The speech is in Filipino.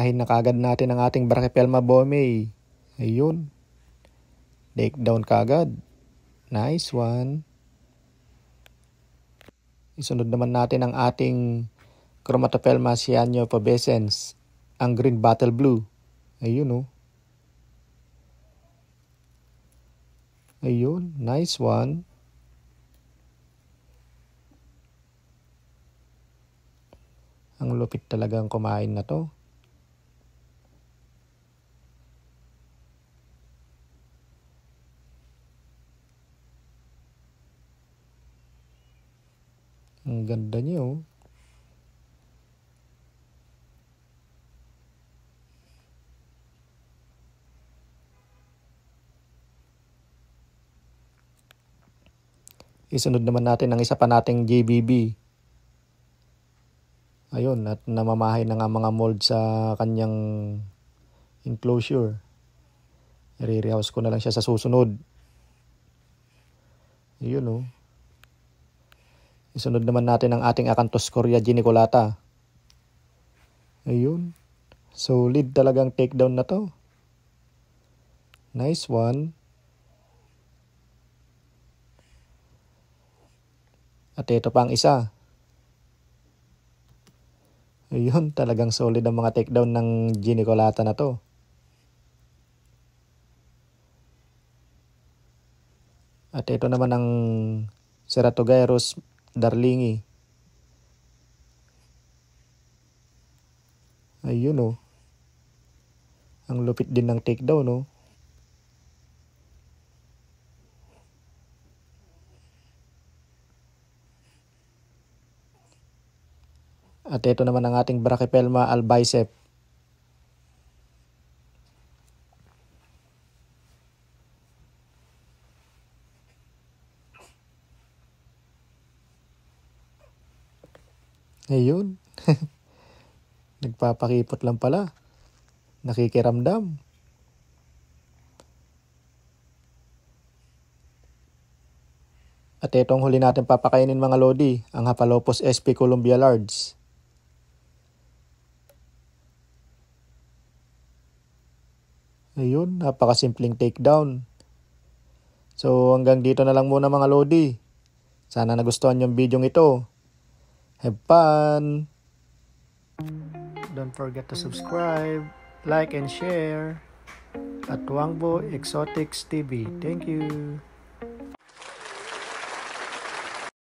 Namamahin na kagad natin ang ating Brachypelma boehmei. Ayun. Take down kagad. Nice one. Isunod naman natin ang ating Chromatopelma cyanopubescens, ang green bottle blue. Ayun oh. Ayun, nice one. Ang lupit talagang kumain na to. Ang ganda niya oh. Isunod naman natin ang isa pa nating JBB. Ayun, at namamahay na nga mga mold sa kanyang enclosure. I-rehouse ko na lang siya sa susunod. Ayun oh. Isunod naman natin ang ating Acanthoscoria geniculata. Ayun. Solid talagang takedown na to. Nice one. At ito pa ang isa. Ayun, talagang solid ang mga takedown ng geniculata na to. At ito naman ang Ceratogyrus darlingi. Ayun oh. Ang lupit din ng takedown oh. At ito naman ang ating Brachypelma albicep. Ayun. Nagpapakipot lang pala. Nakikiramdam. At ito ang huli natin papakainin mga lodi, ang Hapalopus sp. Columbia large. Ayun, napakasimpleng takedown. So hanggang dito na lang muna mga lodi. Sana nagustuhan yung video ito. Have fun! Don't forget to subscribe, like and share at Wangbo Exotics TV. Thank you!